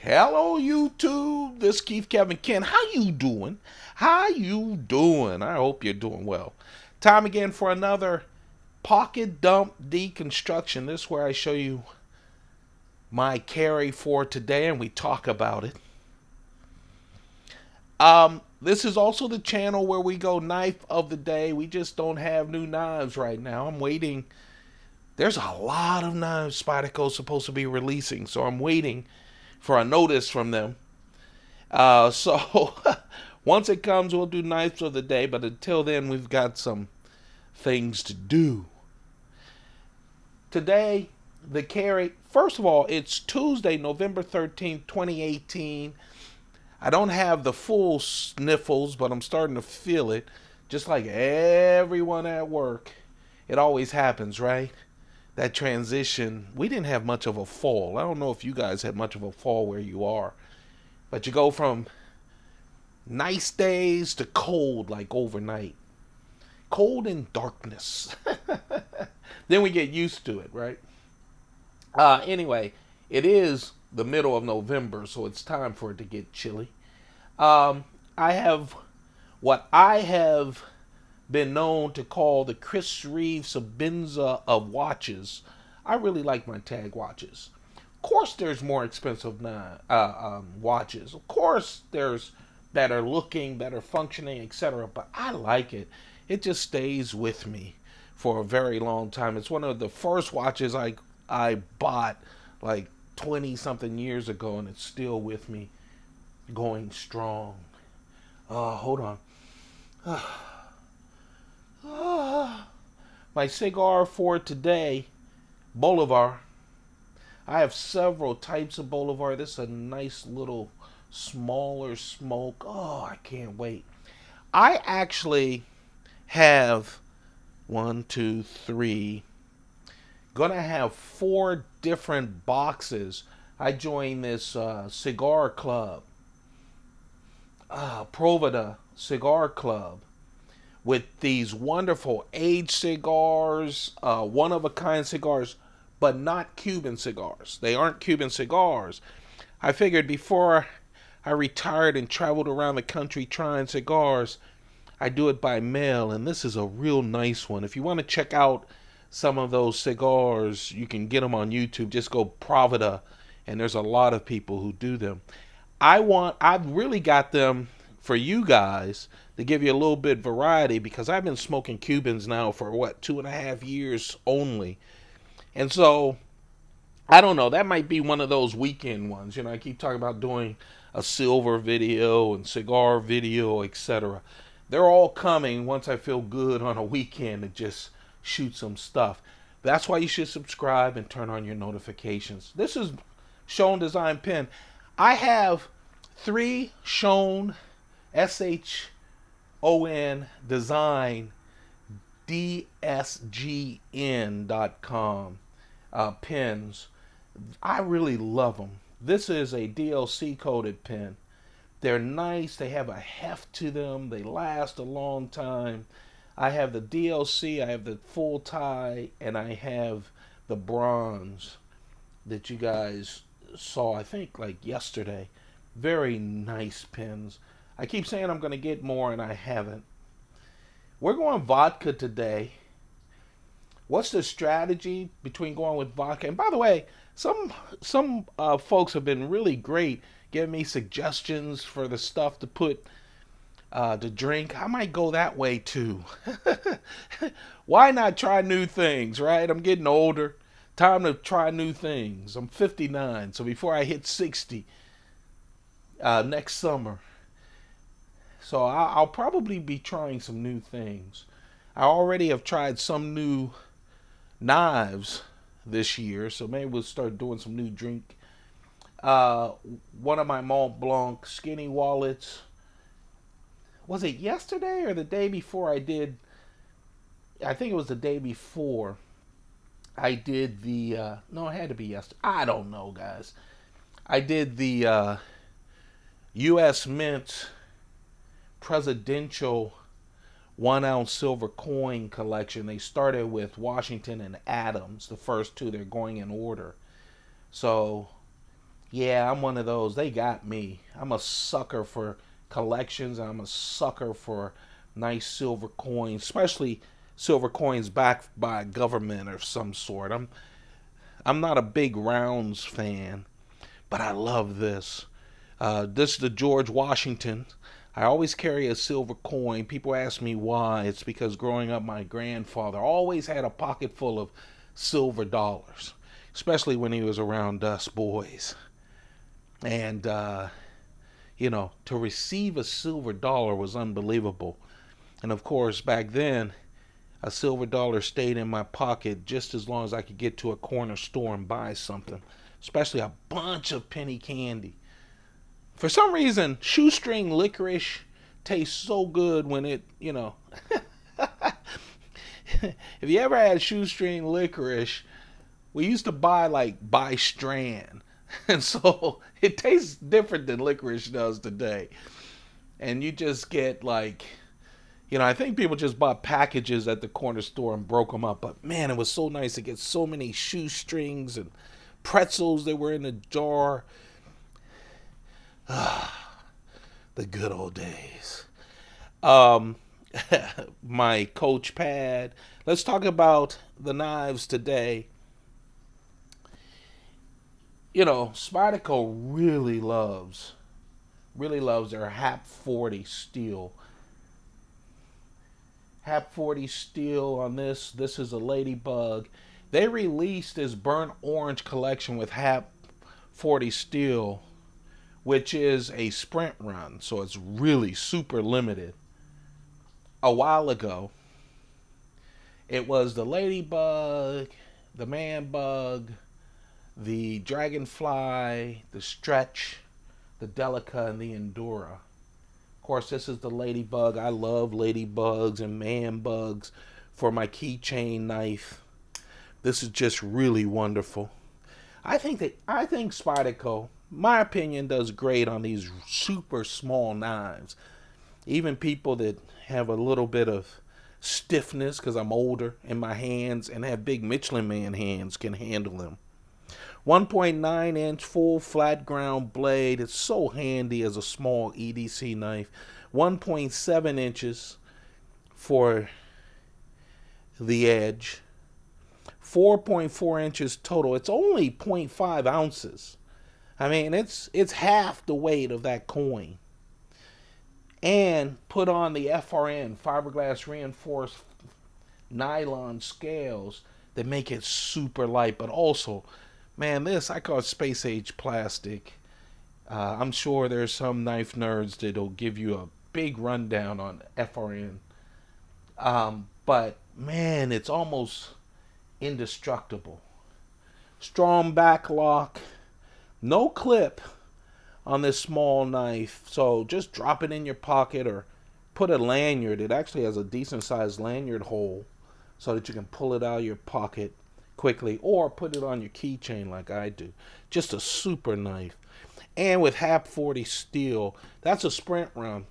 Hello YouTube, this is Keith Kevin Ken. How you doing? How you doing? I hope you're doing well. Time again for another pocket dump deconstruction. This is where I show you my carry for today and we talk about it. This is also the channel where we go knife of the day. We just don't have new knives right now. I'm waiting. There's a lot of knives Spyderco is supposed to be releasing, so I'm waiting for a notice from them. So once it comes, we'll do knives of the day, but until then, we've got some things to do. Today, the carry, first of all, it's Tuesday, November 13th, 2018. I don't have the full sniffles, but I'm starting to feel it. Just like everyone at work, it always happens, right? That transition, we didn't have much of a fall. I don't know if you guys had much of a fall where you are, but you go from nice days to cold like overnight. Cold and darkness. Then we get used to it, right? Anyway, it is the middle of November, so it's time for it to get chilly. I have what I have been known to call the Chris Reeve Sabenza of watches. I really like my tag watches. Of course, there's more expensive watches. Of course, there's better looking, better functioning, etc. But I like it. It just stays with me for a very long time. It's one of the first watches I bought like 20-something years ago, and it's still with me, going strong. Hold on. My cigar for today, Bolivar. I have several types of Bolivar. This is a nice little smaller smoke. Oh, I can't wait. I actually have gonna have 4 different boxes. I joined this cigar club, Provida Cigar Club, with these wonderful aged cigars, one-of-a-kind cigars, but not Cuban cigars. They aren't Cuban cigars. I figured before I retired and traveled around the country trying cigars, I do it by mail, and this is a real nice one. If you want to check out some of those cigars, you can get them on YouTube. Just go Provida, and there's a lot of people who do them. I've really got them for you guys to give you a little bit variety, because I've been smoking Cubans now for what, 2.5 years only. And so I don't know, that might be one of those weekend ones. You know, I keep talking about doing a silver video and cigar video, etc. They're all coming once I feel good on a weekend to just shoot some stuff. That's why you should subscribe and turn on your notifications. This is Shown Design Pen. I have 3 Shown SHON Design DSGN.com pens. I really love them. This is a DLC coated pen. They're nice. They have a heft to them. They last a long time. I have the DLC, I have the full tie, and I have the bronze that you guys saw, I think, like yesterday. Very nice pens. I keep saying I'm going to get more, and I haven't. We're going vodka today. What's the strategy between going with vodka? And by the way, some folks have been really great giving me suggestions for the stuff to put to drink. I might go that way too. Why not try new things, right? I'm getting older. Time to try new things. I'm 59, so before I hit 60 next summer. So I'll probably be trying some new things. I already have tried some new knives this year, so maybe we'll start doing some new drink. One of my Mont Blanc skinny wallets. Was it yesterday or the day before I did? I think it was the day before I did the, no, it had to be yesterday. I don't know, guys. I did the U.S. Mint Presidential 1-ounce silver coin collection. They started with Washington and Adams, the first 2. They're going in order. So Yeah, I'm one of those. They got me. I'm a sucker for collections. I'm a sucker for nice silver coins, especially silver coins backed by a government of some sort. I'm not a big rounds fan, but I love this. This is the George Washington. I always carry a silver coin. People ask me why. It's because growing up, my grandfather always had a pocket full of silver dollars, especially when he was around us boys. And, you know, to receive a silver dollar was unbelievable. And of course, back then, a silver dollar stayed in my pocket just as long as I could get to a corner store and buy something, especially a bunch of penny candy. For some reason, shoestring licorice tastes so good when it, you know. If you ever had shoestring licorice, we used to buy like by strand. And so it tastes different than licorice does today. And you just get like, you know, I think people just bought packages at the corner store and broke them up. But man, it was so nice to get so many shoestrings and pretzels that were in a jar. The good old days. My Coach pad. Let's talk about the knives today. You know, Spyderco really loves their Hap40 steel. Hap40 steel on this. This is a Ladybug. They released this burnt orange collection with Hap40 steel, which is a sprint run, so it's really super limited. A while ago, it was the Ladybug, the Man Bug, the Dragonfly, the Stretch, the Delica, and the Endura. Of course, this is the Ladybug. I love Ladybugs and Man Bugs for my keychain knife. This is just really wonderful. I think Spyderco, my opinion, does great on these super small knives. Even people that have a little bit of stiffness because I'm older in my hands and have big Michelin Man hands can handle them. 1.9 inch full flat ground blade. It's so handy as a small EDC knife. 1.7 inches for the edge. 4.4 inches total. It's only 0.5 ounces. I mean, it's half the weight of that coin. And put on the FRN, fiberglass reinforced nylon scales that make it super light, but also, man, this, I call it space age plastic. I'm sure there's some knife nerds that'll give you a big rundown on FRN. But, man, it's almost indestructible. Strong back lock. No clip on this small knife. So just drop it in your pocket or put a lanyard. It actually has a decent sized lanyard hole so that you can pull it out of your pocket quickly, or put it on your keychain like I do. Just a super knife. And with Hap40 steel, that's a sprint run.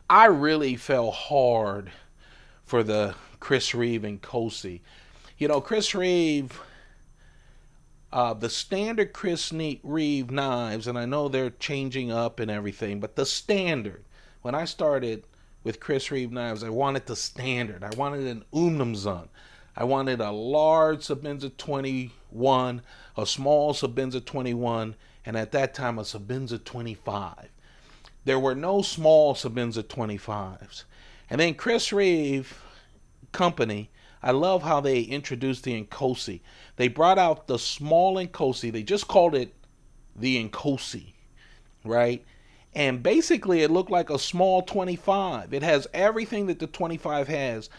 I really fell hard for the Reeve Inkosi. You know, Reeve, the standard Reeve knives, and I know they're changing up and everything, but the standard, when I started with Reeve knives, I wanted the standard. I wanted an Umnumzun. I wanted a large Sabinza 21, a small Sabinza 21, and at that time a Sabinza 25. There were no small Sabinza 25s. And then Reeve Company, I love how they introduced the Inkosi. They brought out the small Inkosi. They just called it the Inkosi, right? And basically it looked like a small 25. It has everything that the 25 has.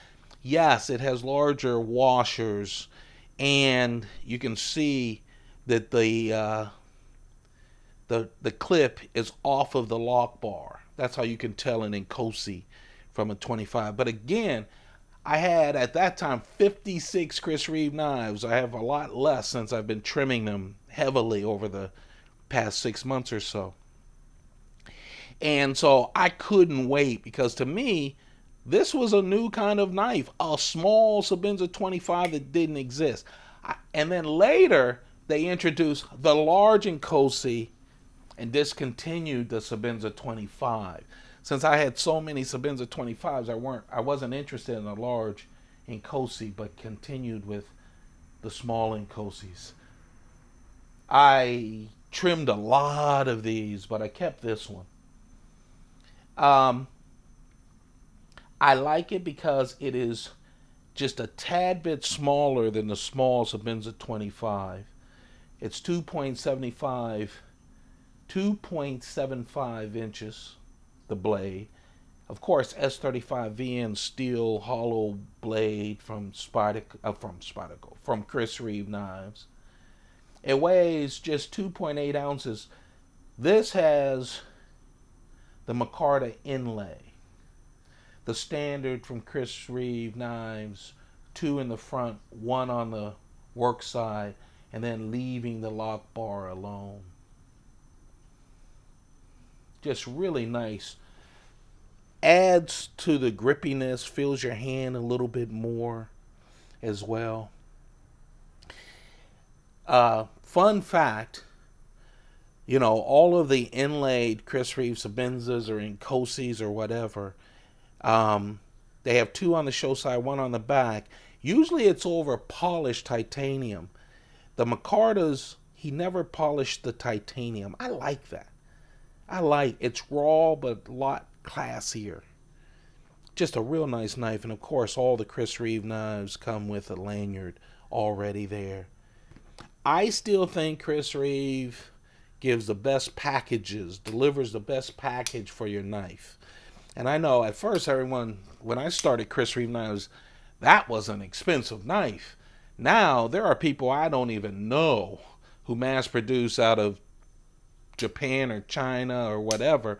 Yes, it has larger washers, and you can see that the clip is off of the lock bar. That's how you can tell an Inkosi from a 25. But again, I had at that time 56 Reeve knives. I have a lot less since I've been trimming them heavily over the past 6 months or so. And so I couldn't wait, because to me, this was a new kind of knife, a small Sabinza 25 that didn't exist. And then later, they introduced the large Inkosi and discontinued the Sabenza 25. Since I had so many Sabenza 25s, I wasn't interested in a large Inkosi, but continued with the small Inkosis. I trimmed a lot of these, but I kept this one. I like it because it is just a tad bit smaller than the small Sabenza 25. It's 2.75 inches, the blade. Of course, S35VN steel hollow blade from Chris Reeve Knives. It weighs just 2.8 ounces. This has the micarta inlay. The standard from Chris Reeve Knives, 2 in the front, 1 on the work side, and then leaving the lock bar alone. Just really nice. Adds to the grippiness, fills your hand a little bit more as well. Fun fact, you know, all of the inlaid Chris Reeve Sabenzas or Inkosis or whatever, they have 2 on the show side, 1 on the back. Usually it's over polished titanium. The micartas, he never polished the titanium. I like that. It's raw but a lot classier. Just a real nice knife. And of course all the Chris Reeve knives come with a lanyard already there. I still think Chris Reeve gives the best packages, delivers the best package for your knife. And I know at first everyone, when I started Chris Reeve Knives, that was an expensive knife. Now there are people I don't even know who mass produce out of Japan or China or whatever.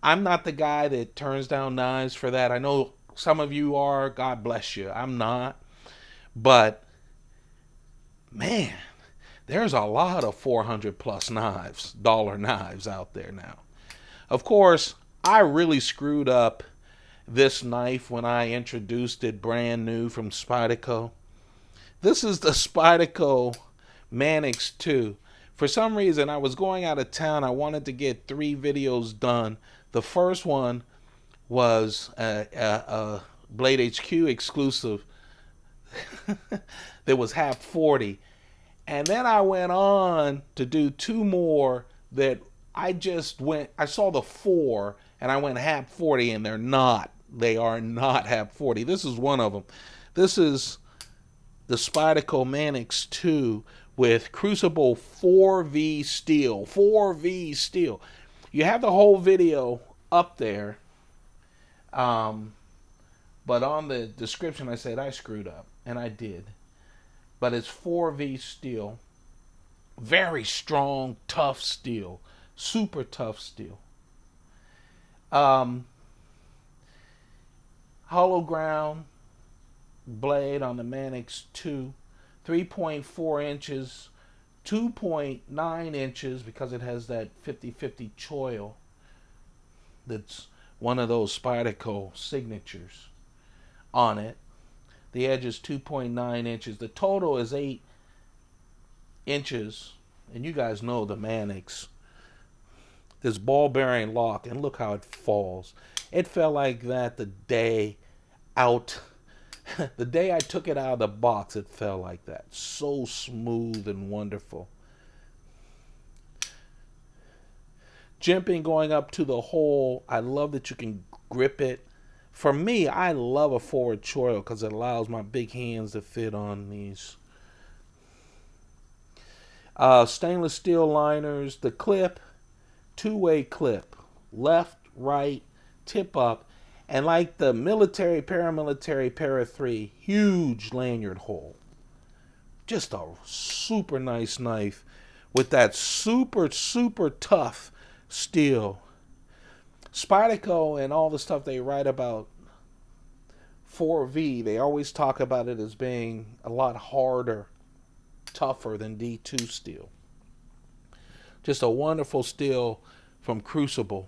I'm not the guy that turns down knives for that. I know some of you are. God bless you. I'm not. But man, there's a lot of $400+ knives, dollar knives out there now. Of course, I really screwed up this knife when I introduced it brand new from Spyderco. This is the Spyderco Manix 2. For some reason, I was going out of town. I wanted to get 3 videos done. The first one was a Blade HQ exclusive that was Hap40. And then I went on to do 2 more that I saw the 4 and I went Hap40, and they are not Hap40. This is one of them. This is the Spyderco Manix 2 with Crucible 4V steel. 4V steel. You have the whole video up there. But on the description I said I screwed up, and I did. But it's 4V steel. Very strong, tough steel. Super tough steel. Hollow ground blade on the Manix 2. 3.4 inches. 2.9 inches because it has that 50-50 choil. That's one of those Spyderco signatures on it. The edge is 2.9 inches. The total is 8 inches. And you guys know the Manix. This ball bearing lock, and look how it falls. It felt like that the day out. The day I took it out of the box, it felt like that. So smooth and wonderful. Jimping going up to the hole. I love that you can grip it. For me, I love a forward choil because it allows my big hands to fit on these. Stainless steel liners. The clip, 2-way clip. Left, right, tip up. And like the military, paramilitary, para 3, huge lanyard hole. Just a super nice knife with that super, super tough steel. Spyderco and all the stuff they write about 4V, they always talk about it as being a lot harder, tougher than D2 steel. Just a wonderful steel from Crucible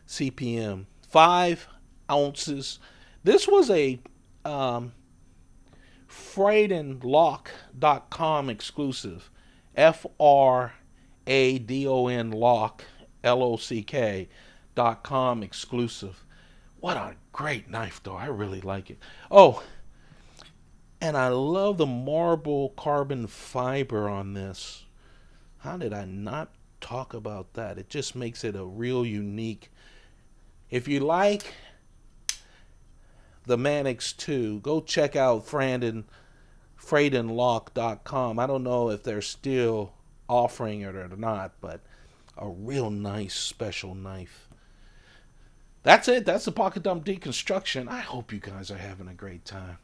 CPM. 5 ounces. This was a FradenLock.com exclusive. FRADON Lock, LOCK.com exclusive. What a great knife, though. I really like it. Oh, and I love the marble carbon fiber on this. How did I not talk about that? It just makes it a real unique. If you like the Manix 2, go check out FradenLock.com. I don't know if they're still offering it or not, but a real nice special knife. That's it. That's the Pocket Dump Deconstruction. I hope you guys are having a great time.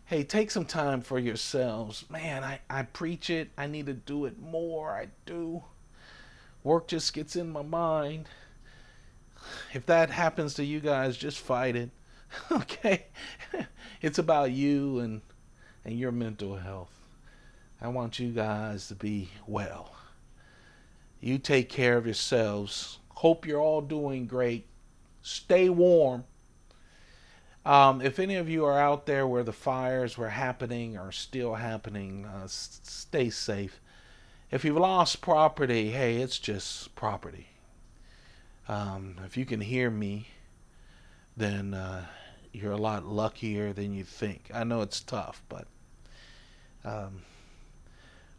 Hey, take some time for yourselves. Man, I preach it. I need to do it more. I do. Work just gets in my mind. If that happens to you guys, just fight it. Okay? It's about you and your mental health. I want you guys to be well. You take care of yourselves. Hope you're all doing great. Stay warm. If any of you are out there where the fires were happening or still happening, stay safe. If you've lost property, hey, it's just property. If you can hear me, then you're a lot luckier than you think. I know it's tough, but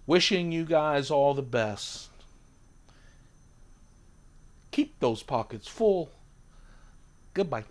wishing you guys all the best. Keep those pockets full. Goodbye.